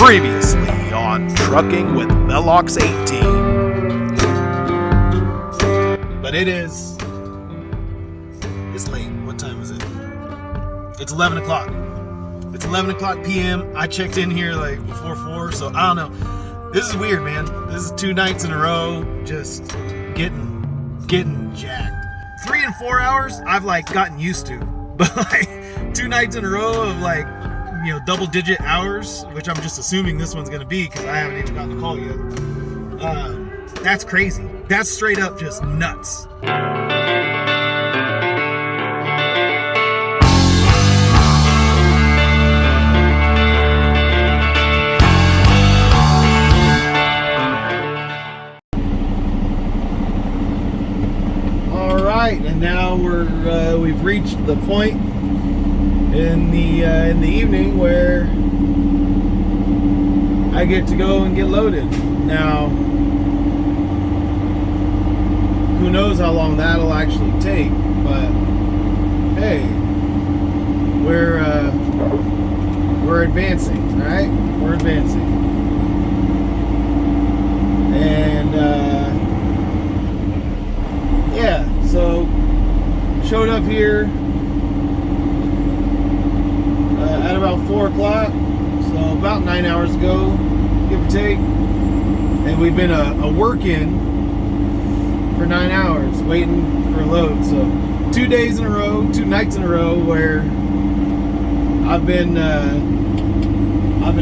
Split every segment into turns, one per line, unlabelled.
Previously on Trucking with Velox 18. But it's late. What time is it? It's 11 o'clock. It's 11 o'clock p.m. I checked in here like before 4, so I don't know. This is weird, man. This is 2 nights in a row, just getting jacked. 3 and 4 hours, I've like gotten used to. But like 2 nights in a row of like, double-digit hours, which I'm just assuming this one's gonna be because I haven't even gotten a call yet. That's crazy. That's straight up just nuts. All right, and now we've reached the point in the evening where I get to go and get loaded. Now, who knows how long that'll actually take, but hey, we're advancing, right? We're advancing. And yeah, so showed up here at about 4 o'clock, so about 9 hours ago, give or take. And we've been a work-in for 9 hours, waiting for a load. So 2 days in a row, 2 nights in a row, where I've been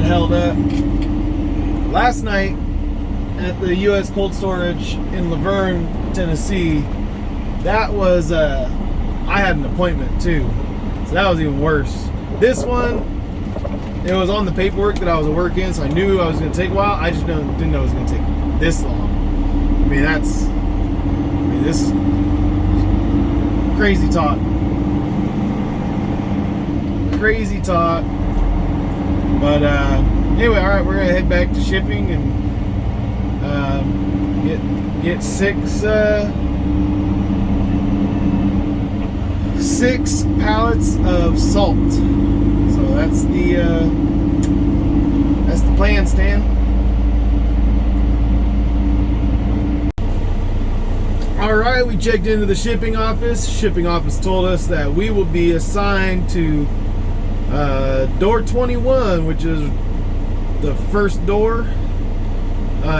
held up. Last night at the U.S. Cold Storage in Laverne, Tennessee, that was I had an appointment too, so that was even worse. This one, it was on the paperwork that I was a work-in, so I knew I was going to take a while. I just didn't know it was going to take this long. This is crazy talk. Crazy talk. But anyway, all right, we're going to head back to shipping and get six pallets of salt. So that's the plan, Stan. All right, we checked into the shipping office. Shipping office told us that we will be assigned to door 21, which is the first door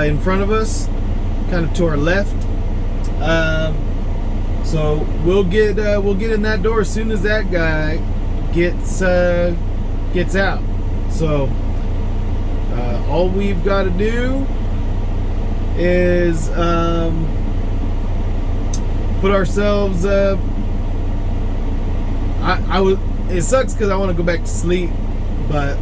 in front of us, kind of to our left. So we'll get in that door as soon as that guy gets out. So all we've got to do is put ourselves. It sucks because I want to go back to sleep, but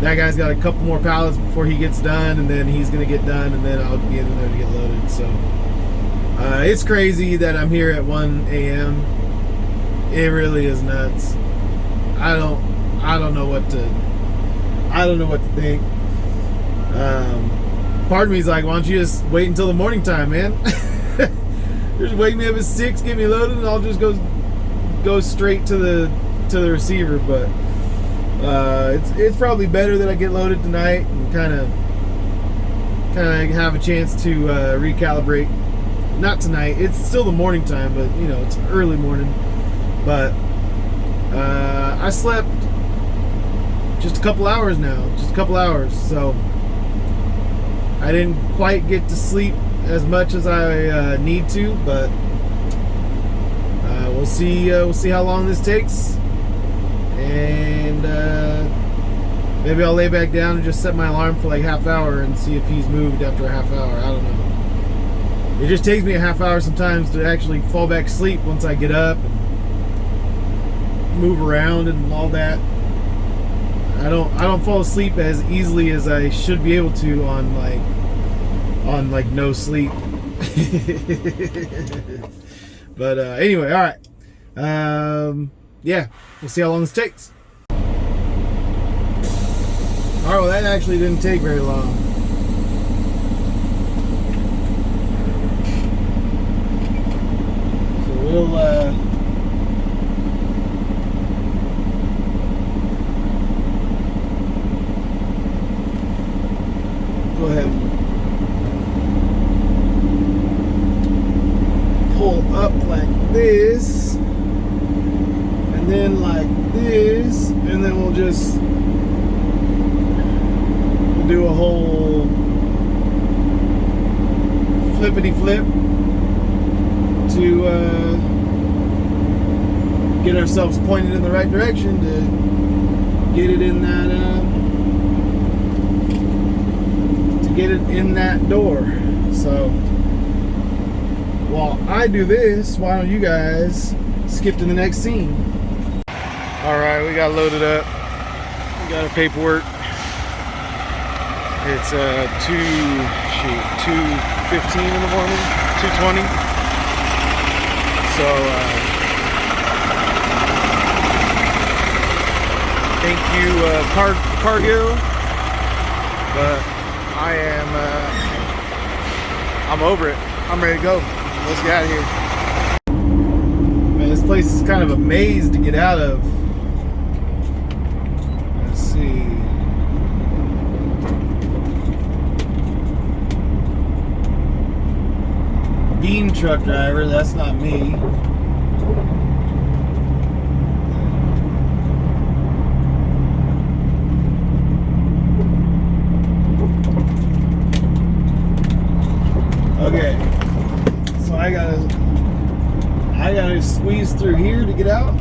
that guy's got a couple more pallets before he gets done, and then he's gonna get done, and then I'll be in there to get loaded. So it's crazy that I'm here at 1 a.m. It really is nuts. I don't know what to think. Part of me is like, why don't you just wait until the morning time, man? Just wake me up at 6, get me loaded, and I'll just go straight to the receiver. But it's probably better that I get loaded tonight and kind of have a chance to recalibrate. Not tonight. It's still the morning time, but it's early morning. But I slept just a couple hours now. Just a couple hours. So I didn't quite get to sleep as much as I need to, but we'll see how long this takes. And maybe I'll lay back down and just set my alarm for like half hour and see if he's moved after a half hour. I don't know. It just takes me a half hour sometimes to actually fall back asleep once I get up and move around and all that. I don't fall asleep as easily as I should be able to on no sleep. But anyway, all right. Yeah, we'll see how long this takes. All right, well, that actually didn't take very long. So we'll, pull up like this, and then like this, and then we'll do a whole flippity flip to get ourselves pointed in the right direction to get it in that door. So while I do this, why don't you guys skip to the next scene? All right, we got loaded up. We got our paperwork. It's 2:15 in the morning, 2:20. So thank you, Cargill. But I'm over it. I'm ready to go. Let's get out of here. Man, this place is kind of a maze to get out of. Let's see. Bean truck driver, that's not me. Okay, so I gotta squeeze through here to get out.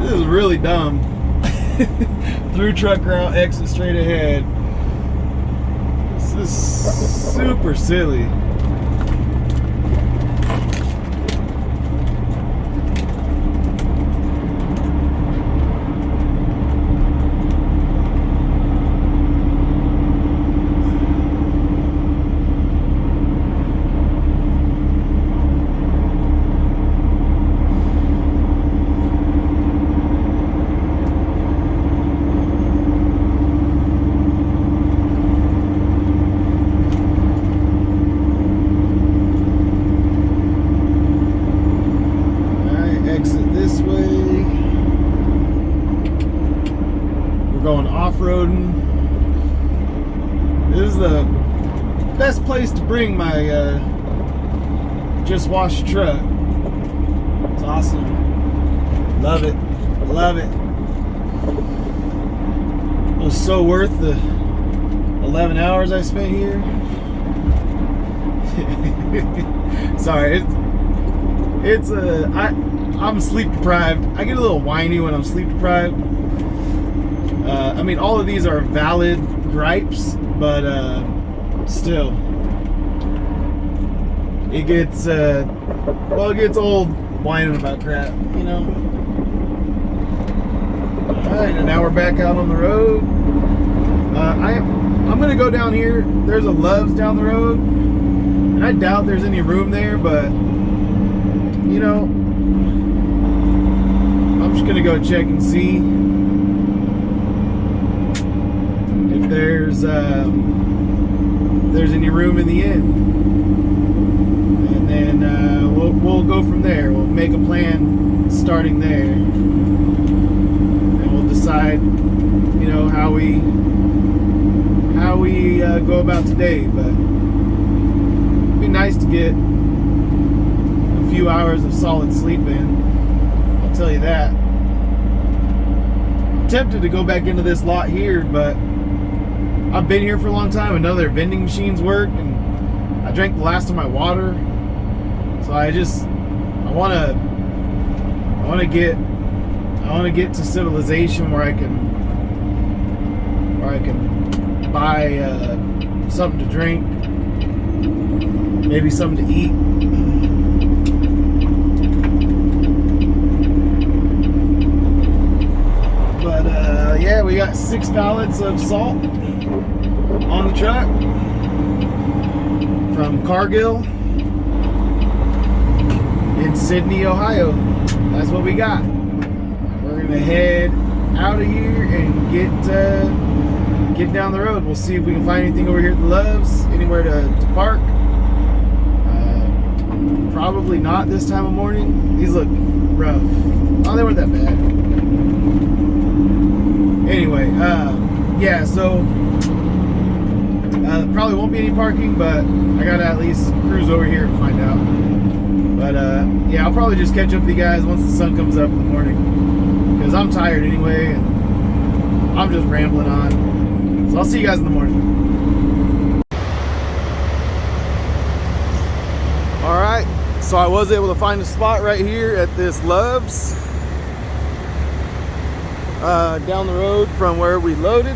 This is really dumb. Through truck route, exit straight ahead. This is super silly. Going off-roading. This is the best place to bring my just washed truck. It's awesome. Love it. Love it. It was so worth the 11 hours I spent here. Sorry, I'm sleep deprived. I get a little whiny when I'm sleep deprived. I mean, all of these are valid gripes, but still, it gets old whining about crap, you know. All right, and now we're back out on the road. I'm gonna go down here. There's a Love's down the road, and I doubt there's any room there, but you know, I'm just gonna go check and see if there's any room in the inn, and then we'll go from there. We'll make a plan starting there, and we'll decide, you know, how we go about today. But it'd be nice to get a few hours of solid sleep in, I'll tell you that. I'm tempted to go back into this lot here, but I've been here for a long time. I know their vending machines work, and I drank the last of my water, so I want to get to civilization where I can buy something to drink, maybe something to eat. But yeah, we got 6 pallets of salt on the truck from Cargill in Sydney, Ohio. That's what we got. We're gonna head out of here and get down the road. We'll see if we can find anything over here at the Love's, anywhere to park. Probably not this time of morning. These look rough. Oh, they weren't that bad. Anyway, yeah, so Probably won't be any parking, but I gotta at least cruise over here and find out. But yeah, I'll probably just catch up with you guys once the sun comes up in the morning, because I'm tired anyway and I'm just rambling on. So I'll see you guys in the morning. All right, so I was able to find a spot right here at this Love's down the road from where we loaded,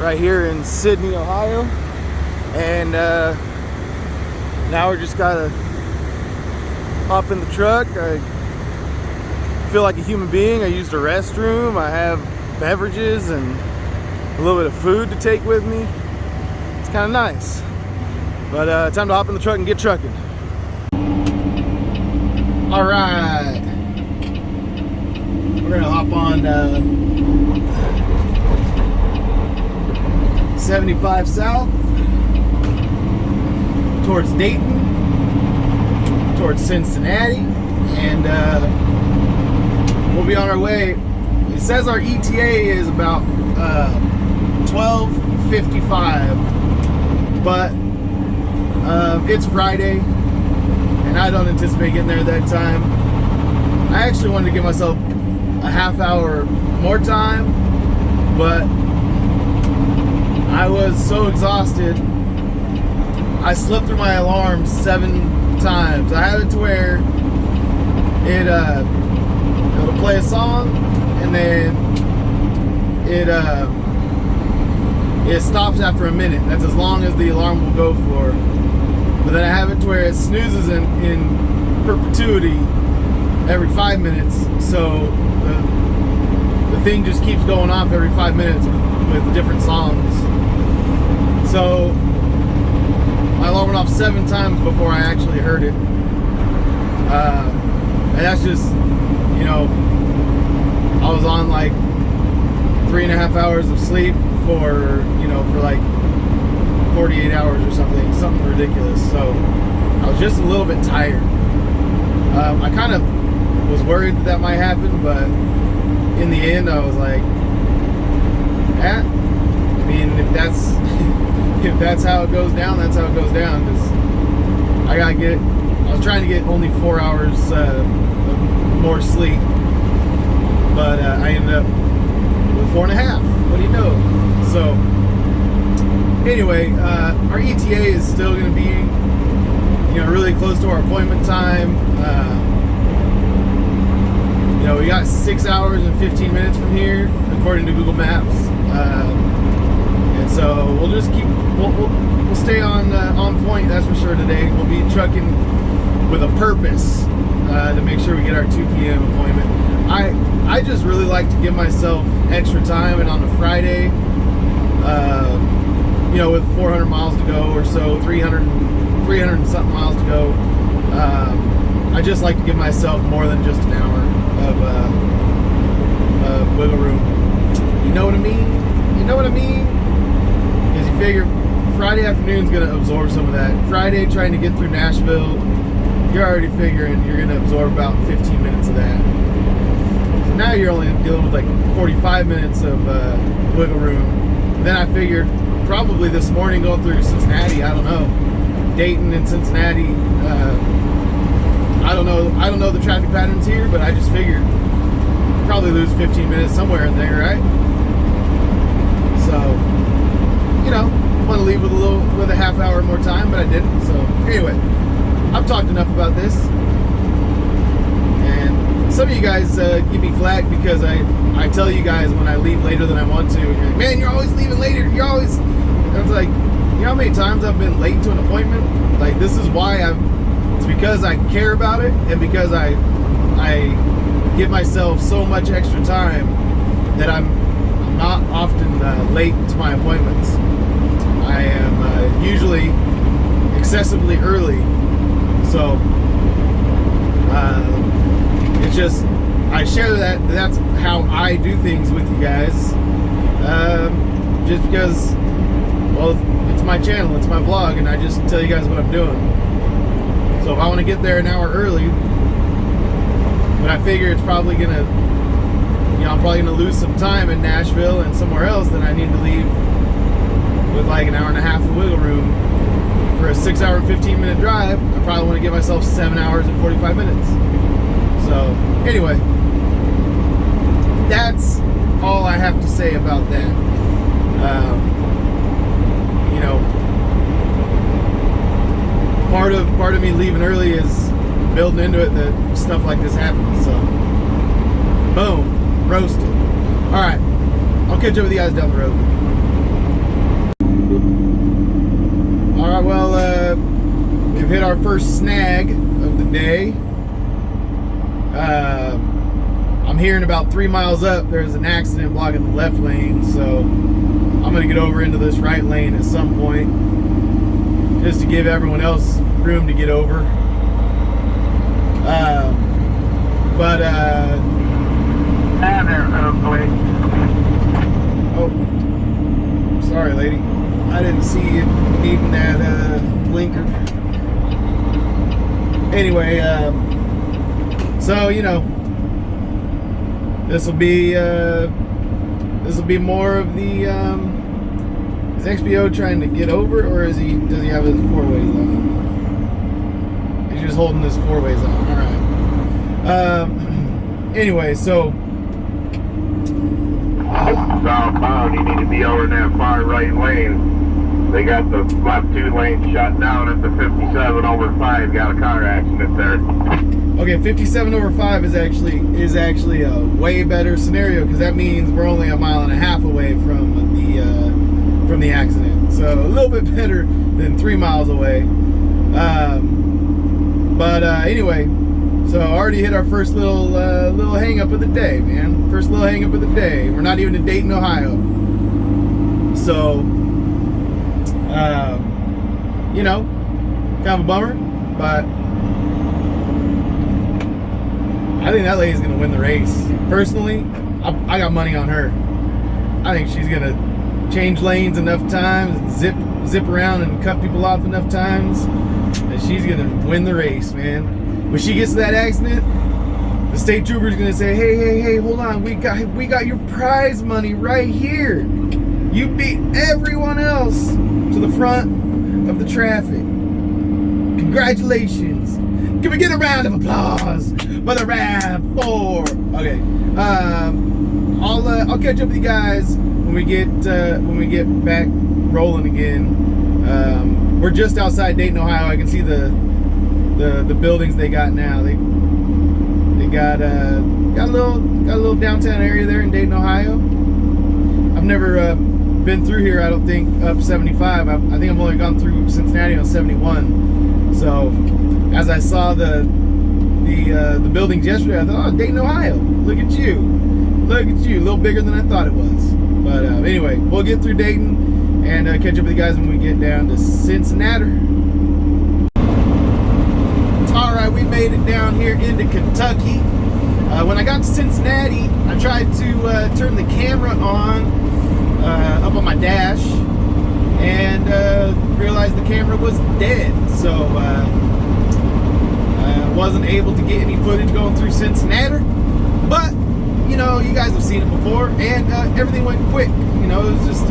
right here in Sydney, Ohio. And now we're just gotta hop in the truck. I feel like a human being. I used a restroom. I have beverages and a little bit of food to take with me. It's kind of nice. But time to hop in the truck and get trucking. All right, we're gonna hop on 75 South towards Dayton, towards Cincinnati, and we'll be on our way. It says our ETA is about 12:55, but it's Friday and I don't anticipate getting there at that time. I actually wanted to give myself a half hour more time, but I was so exhausted. I slept through my alarm 7 times. I have it to where it'll play a song and then it stops after a minute. That's as long as the alarm will go for. But then I have it to where it snoozes in perpetuity every 5 minutes. So the thing just keeps going off every 5 minutes with different songs. So my alarm went off 7 times before I actually heard it. And that's just, you know, I was on like 3.5 hours of sleep for like 48 hours or something ridiculous. So I was just a little bit tired. I kind of was worried that might happen, but in the end I was like, I mean, if that's how it goes down, that's how it goes down. Because I was trying to get only 4 hours more sleep, but I ended up with 4.5. What do you know? So anyway, our ETA is still going to be, really close to our appointment time. We got 6 hours and 15 minutes from here, according to Google Maps. And so we'll just we'll stay on point, that's for sure. Today we'll be trucking with a purpose to make sure we get our 2 p.m. appointment. I just really like to give myself extra time, and on a Friday, with 400 miles to go or so, 300 and something miles to go, I just like to give myself more than just an hour of wiggle room. You know what I mean? Because you figure Friday afternoon's going to absorb some of that. Friday, trying to get through Nashville, you're already figuring you're going to absorb about 15 minutes of that. So now you're only dealing with like 45 minutes of wiggle room. And then I figured probably this morning going through Cincinnati, I don't know, Dayton and Cincinnati, I don't know the traffic patterns here, but I just figured probably lose 15 minutes somewhere in there, right? So, want to leave with a half hour more time, but I didn't. So anyway, I've talked enough about this. And some of you guys give me flack because I tell you guys when I leave later than I want to. And you're like, man, you're always leaving later. I was like, you know how many times I've been late to an appointment? Like, this is why it's because I care about it, and because I give myself so much extra time that I'm not often late to my appointments. I am usually excessively early. So it's just, I share that's how I do things with you guys, just because, well, it's my channel, it's my vlog, and I just tell you guys what I'm doing. So if I want to get there an hour early, but I figure it's probably gonna, I'm probably gonna lose some time in Nashville and somewhere else, then I need to leave, with like an hour and a half of wiggle room for a 6 hour, 15-minute drive, I probably want to give myself 7 hours and 45 minutes. So, anyway, that's all I have to say about that. You know, part of me leaving early is building into it that stuff like this happens. So, boom, roasted. All right, I'll catch up with you guys down the road. All right, well, we've hit our first snag of the day. I'm hearing about 3 miles up, there's an accident blocking the left lane, so I'm gonna get over into this right lane at some point, just to give everyone else room to get over. Oh, sorry, lady. I didn't see you needing that blinker. Anyway, so you know, this will be more of the. Is XPO trying to get over, or does he have his 4-ways on? He's just holding his 4-ways on. All right. Anyway, so.
Southbound, you need to be over in that far right lane. They got the left 2 lanes shut down at the 57 over 5. Got a car accident there.
Okay, 57 over 5 is actually a way better scenario, because that means we're only a mile and a half away from the accident. So a little bit better than 3 miles away. Anyway, so I already hit our first little hang up of the day, man. First little hang up of the day. We're not even in Dayton, Ohio. So, you know, kind of a bummer, but I think that lady's gonna win the race. Personally, I got money on her. I think she's gonna change lanes enough times, zip around and cut people off enough times, and she's gonna win the race, man. When she gets to that accident, the state trooper's gonna say, hey, hold on, we got your prize money right here. You beat everyone else to the front of the traffic. Congratulations. Can we get a round of applause for the RAV4? Okay. I'll catch up with you guys when we get back rolling again. We're just outside Dayton, Ohio. I can see the buildings they got now. They got a little downtown area there in Dayton, Ohio. I've never been through here. I don't think up 75. I think I've only gone through Cincinnati on 71. So as I saw the buildings yesterday, I thought, oh, Dayton, Ohio. Look at you, a little bigger than I thought it was. But anyway, we'll get through Dayton and catch up with you guys when we get down to Cincinnati. Alright, we made it down here into Kentucky. When I got to Cincinnati, I tried to turn the camera on up on my dash, and realized the camera was dead. So I wasn't able to get any footage going through Cincinnati. But, you know, you guys have seen it before, and everything went quick. You know, it was just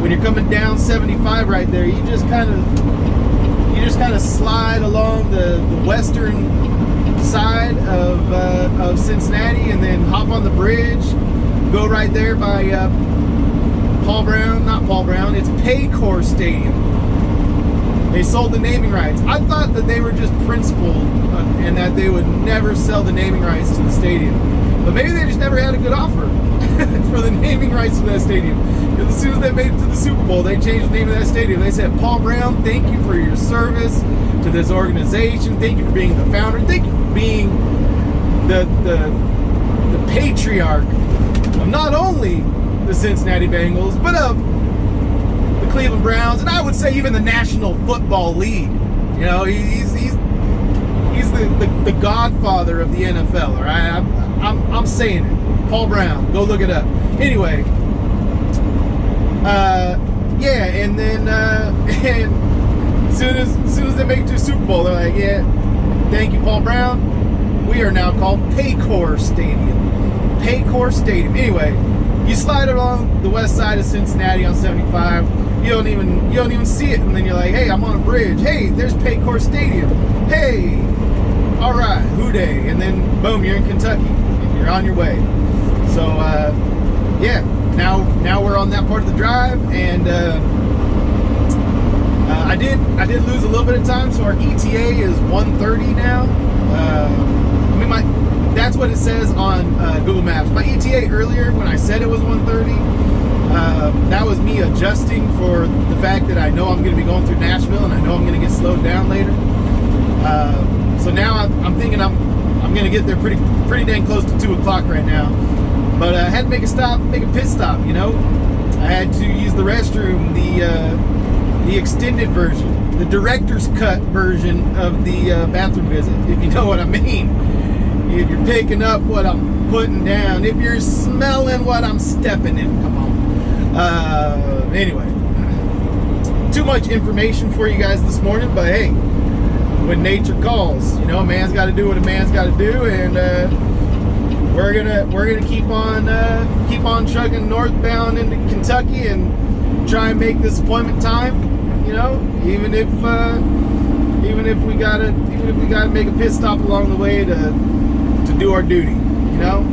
when you're coming down 75 right there, you just kind of slide along the western side of Cincinnati, and then hop on the bridge, go right there by it's Paycor Stadium. They sold the naming rights. I thought that they were just principled and that they would never sell the naming rights to the stadium, but maybe they just never had a good offer for the naming rights to that stadium. Because as soon as they made it to the Super Bowl, they changed the name of that stadium. They said, Paul Brown, thank you for your service to this organization. Thank you for being the founder. Thank you for being the patriarch of not only the Cincinnati Bengals, but of the Cleveland Browns, and I would say even the National Football League. You know, he's the godfather of the NFL. All right, I'm saying it. Paul Brown, go look it up. Anyway, yeah, and then and as soon as they make it to the Super Bowl, they're like, yeah, thank you, Paul Brown. We are now called Paycor Stadium. Paycor Stadium. Anyway, You slide along the west side of Cincinnati on 75. You don't even see it, and then you're like, hey, I'm on a bridge. Hey, there's Paycor Stadium. Hey, all right, hoo-day, and then boom, you're in Kentucky, and you're on your way. So yeah, now we're on that part of the drive, and I did lose a little bit of time, so our ETA is 1:30 now. That's what it says on Google Maps. My ETA earlier, when I said it was 1:30, that was me adjusting for the fact that I know I'm going to be going through Nashville, and I know I'm going to get slowed down later. So now I'm thinking I'm going to get there pretty dang close to 2 o'clock right now. But I had to make a pit stop, you know. I had to use the restroom, the extended version, the director's cut version of the bathroom visit, if you know what I mean. If you're picking up what I'm putting down, if you're smelling what I'm stepping in, come on. Anyway, too much information for you guys this morning, but hey, when nature calls, you know, a man's got to do what a man's got to do, and we're gonna keep on trucking northbound into Kentucky and try and make this appointment time. You know, even if we gotta make a pit stop along the way to do our duty, you know,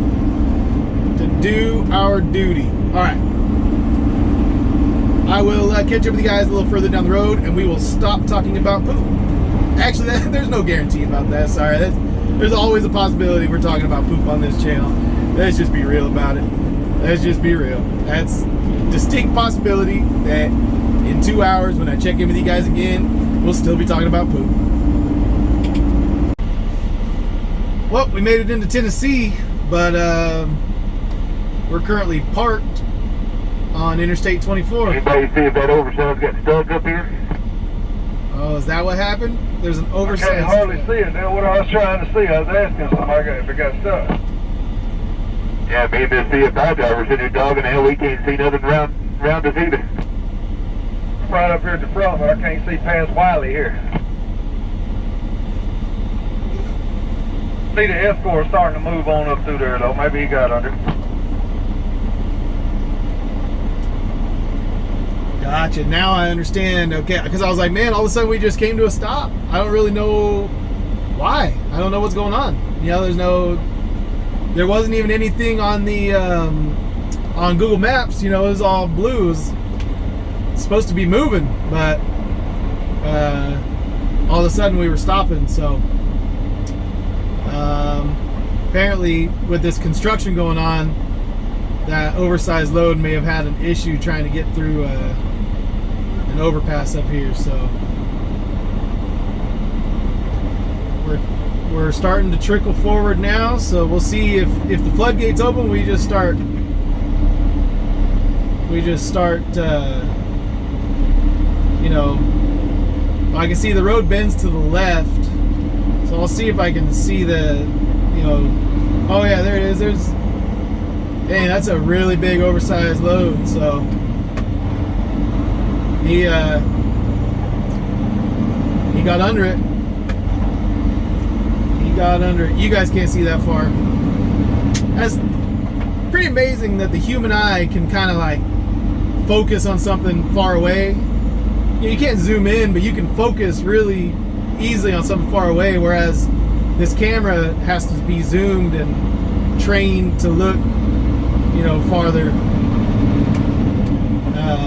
to do our duty. All right, I will catch up with you guys a little further down the road, and we will stop talking about poop. Actually, there's no guarantee about that. Sorry, there's always a possibility we're talking about poop on this channel. Let's just be real about it. Let's just be real. That's a distinct possibility that in 2 hours, when I check in with you guys again, we'll still be talking about poop. Well, we made it into Tennessee, but we're currently parked on Interstate 24.
Anybody see if that oversize got stuck up here?
Oh, is that what happened? There's an oversized.
I can't hardly see it. That's what I was trying to see. I was asking somebody if it got stuck.
Yeah, me and this CFI driver sitting here dogging the hell. We can't see nothing around us either.
Right up here at the front, but I can't see past Wiley here. See the Escort starting to move on up through there though. Maybe he got under.
Gotcha. Now I understand. Okay, because I was like, man, all of a sudden we just came to a stop. I don't really know why. I don't know what's going on. You know, there wasn't even anything on the on Google Maps. You know, it was all blue. It was supposed to be moving, but all of a sudden we were stopping. So apparently, with this construction going on, that oversized load may have had an issue trying to get through an overpass up here. So we're starting to trickle forward now. So we'll see if the floodgates open. We just start. You know, I can see the road bends to the left. So I'll see if I can see the, you know. Oh yeah, there it is. Dang, that's a really big oversized load. So he got under it. He got under it. You guys can't see that far. That's pretty amazing that the human eye can kind of like focus on something far away. You know, you can't zoom in, but you can focus really easily on something far away, whereas this camera has to be zoomed and trained to look, you know, farther.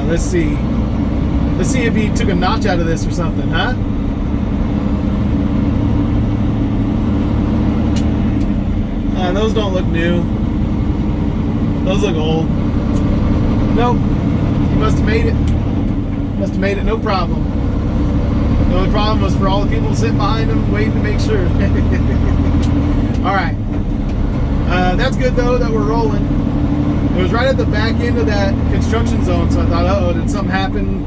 Let's see if he took a notch out of this or something, huh? Those don't look new. Those look old. Nope. He must have made it. Must have made it, no problem. The only problem was for all the people sitting behind him waiting to make sure. Alright. That's good though that we're rolling. It was right at the back end of that construction zone, so I thought, uh-oh, did something happen?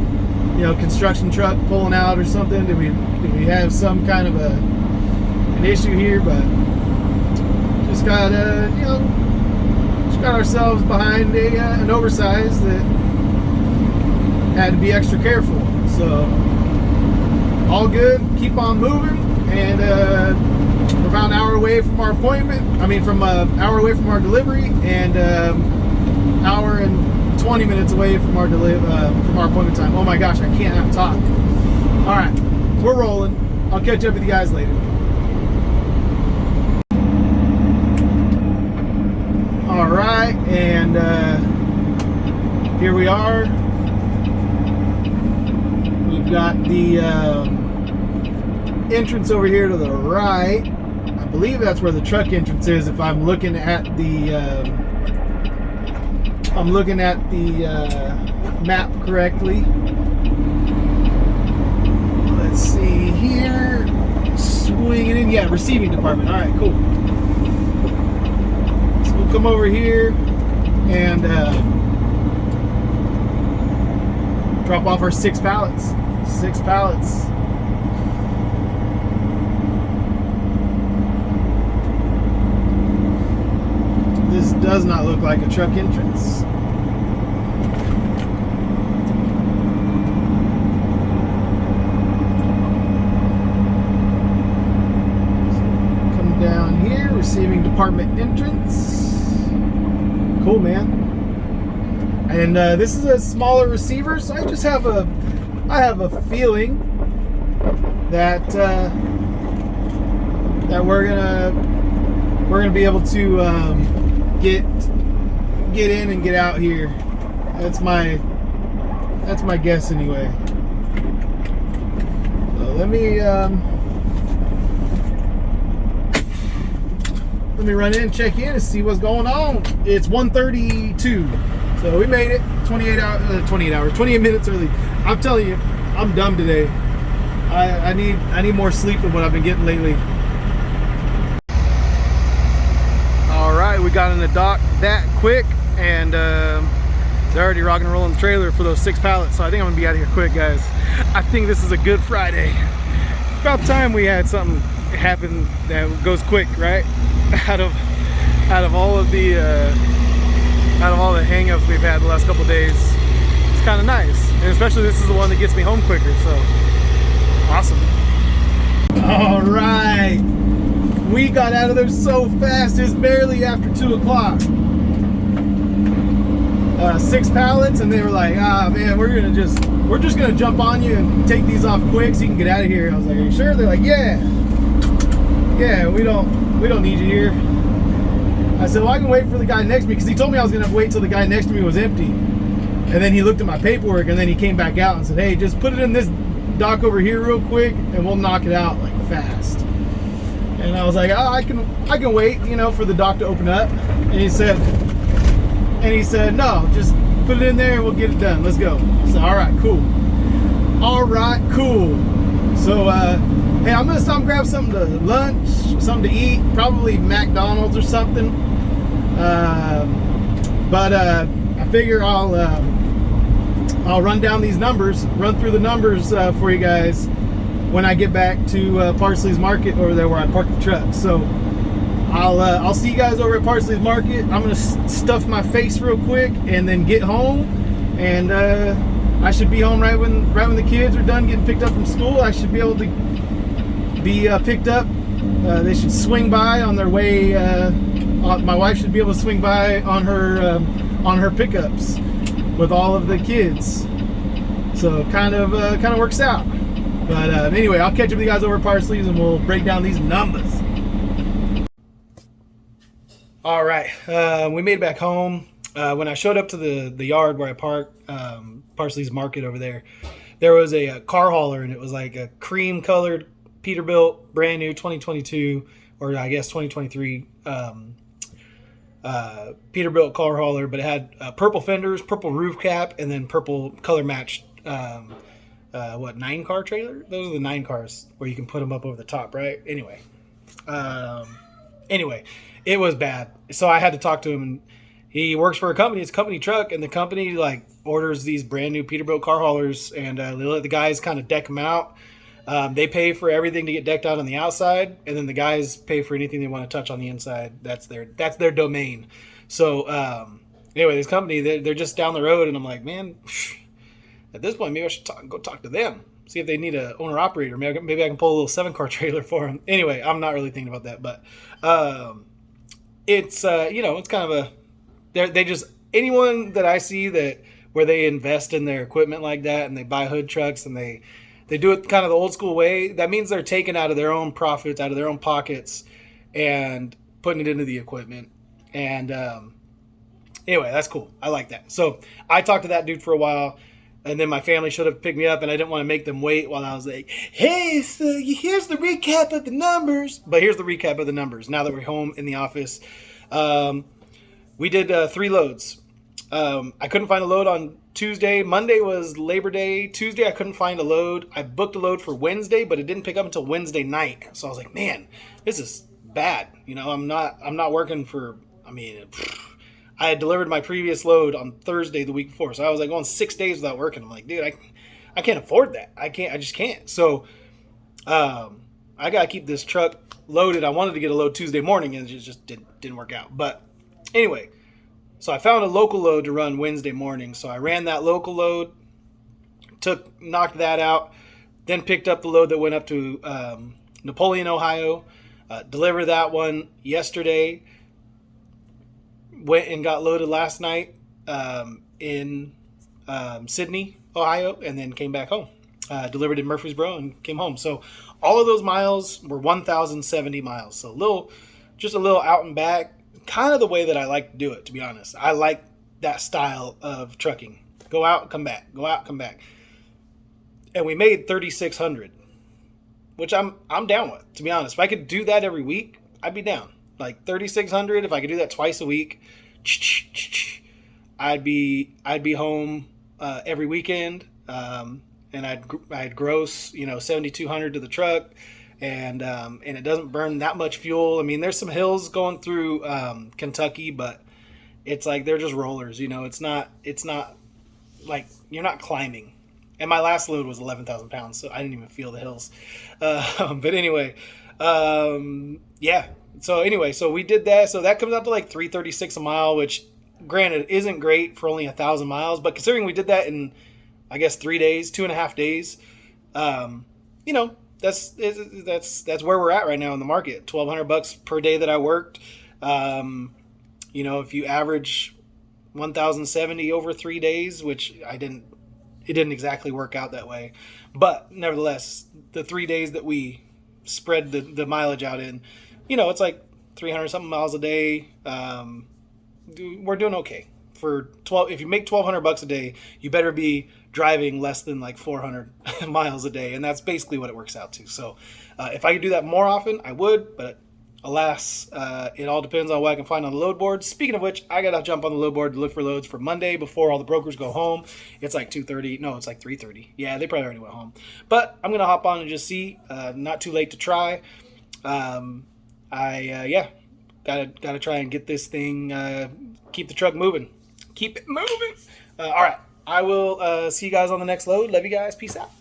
You know, construction truck pulling out or something? Did we have some kind of an issue here? But just got you know, just got ourselves behind an oversized that had to be extra careful. So all good, keep on moving, and we're about an hour away from our appointment. I mean, from an hour away from our delivery, and hour and 20 minutes away from our appointment time. Oh my gosh, I can't have talk. All right, we're rolling. I'll catch up with you guys later. All right, and here we are. We've got the entrance over here to the right. I believe that's where the truck entrance is. If I'm looking at the map correctly. Let's see here. Swinging in, yeah, receiving department. All right, cool. So we'll come over here and drop off our 6 pallets. 6 pallets. This does not look like a truck entrance. Come down here, receiving department entrance. Cool, man. And this is a smaller receiver, so I just have a feeling that that we're gonna be able to get in and get out here. That's my guess anyway. So let me run in and check in and see what's going on. It's 1:32, so we made it 28 minutes early. I'm telling you, I'm dumb today. I need more sleep than what I've been getting lately. We got in the dock that quick, and they're already rocking and rolling the trailer for those 6 pallets, so I think I'm gonna be out of here quick, guys. I think this is a good Friday. It's about time we had something happen that goes quick, right? out of all of the hang-ups we've had the last couple days, it's kind of nice, and especially this is the one that gets me home quicker, so awesome. All right. We got out of there so fast. It's barely after 2 o'clock. 6 pallets, and they were like, man, we're just gonna jump on you and take these off quick so you can get out of here. I was like, are you sure? They're like, yeah, we don't need you here. I said, well, I can wait for the guy next to me, because he told me I was gonna have to wait till the guy next to me was empty. And then he looked at my paperwork, and then he came back out and said, hey, just put it in this dock over here real quick, and we'll knock it out like fast. And I was like, oh, I can wait, for the dock to open up. And he said, no, just put it in there and we'll get it done. Let's go. So, all right, cool. So, hey, I'm gonna stop and grab something to lunch, something to eat, probably McDonald's or something. But I figure I'll run down these numbers, run through the numbers for you guys when I get back to Parsley's Market over there where I parked the truck. So I'll see you guys over at Parsley's Market. I'm gonna stuff my face real quick and then get home, and I should be home right when the kids are done getting picked up from school. I should be able to be picked up. They should swing by on their way. My wife should be able to swing by on her pickups with all of the kids. So kind of works out. But anyway, I'll catch up with you guys over at Parsley's and we'll break down these numbers. All right, we made it back home. When I showed up to the yard where I parked, Parsley's Market over there was a car hauler, and it was like a cream colored Peterbilt, brand new 2022, or I guess 2023 Peterbilt car hauler, but it had purple fenders, purple roof cap, and then purple color matched 9-car trailer. Those are the 9 cars where you can put them up over the top, right? Anyway, it was bad, so I had to talk to him. And he works for a company. It's a company truck, and the company like orders these brand new Peterbilt car haulers, and they let the guys kind of deck them out. They pay for everything to get decked out on the outside, and then the guys pay for anything they want to touch on the inside. That's their domain. So anyway, this company, they're just down the road, and I'm like, man, at this point, maybe I should go talk to them, see if they need an owner operator. Maybe I can pull a little 7-car trailer for them. Anyway, I'm not really thinking about that, but it's it's kind of they just anyone that I see that where they invest in their equipment like that and they buy hood trucks and they do it kind of the old school way, that means they're taking out of their own profits, out of their own pockets, and putting it into the equipment. And anyway, that's cool. I like that. So I talked to that dude for a while, and then my family showed up to pick me up, and I didn't want to make them wait while I was like, hey, so here's the recap of the numbers. But here's the recap of the numbers now that we're home in the office. We did 3 loads. I couldn't find a load on Tuesday. Monday was Labor Day. Tuesday, I couldn't find a load. I booked a load for Wednesday, but it didn't pick up until Wednesday night. So I was like, man, this is bad. You know, I'm not working for, I had delivered my previous load on Thursday the week before. So I was like going 6 days without working. I'm like, dude, I can't afford that. I just can't. So, I got to keep this truck loaded. I wanted to get a load Tuesday morning and it just didn't work out. But anyway, so I found a local load to run Wednesday morning. So I ran that local load, knocked that out, then picked up the load that went up to Napoleon, Ohio, delivered that one yesterday, went and got loaded last night in Sydney, Ohio, and then came back home. Delivered in Murfreesboro and came home. So all of those miles were 1,070 miles. So just a little out and back. Kind of the way that I like to do it, to be honest. I like that style of trucking. Go out, come back. Go out, come back. And we made 3,600, which I'm down with, to be honest. If I could do that every week, I'd be down. Like 3,600, if I could do that twice a week, I'd be home every weekend, and I'd gross 7,200 to the truck. And it doesn't burn that much fuel. I mean, there's some hills going through Kentucky, but it's like they're just rollers. It's not like you're not climbing. And my last load was 11,000 pounds, so I didn't even feel the hills. But anyway, yeah. So we did that. So that comes out to like $336 a mile, which granted isn't great for only 1,000 miles, but considering we did that in, I guess, 3 days, 2.5 days, that's where we're at right now in the market. $1,200 per day that I worked. If you average 1,070 over 3 days, which it didn't exactly work out that way, but nevertheless, the 3 days that we spread the mileage out in, it's like 300 something miles a day. We're doing okay for 12. If you make $1,200 a day, you better be driving less than like 400 miles a day, and that's basically what it works out to. So if I could do that more often, I would, but alas, it all depends on what I can find on the load board. Speaking of which, I gotta jump on the load board to look for loads for Monday before all the brokers go home. It's like 2:30. No, it's like 3:30. Yeah, they probably already went home, but I'm gonna hop on and just see. Not too late to try. Gotta try and get this thing, keep the truck moving. Keep it moving. All right. I will see you guys on the next load. Love you guys. Peace out.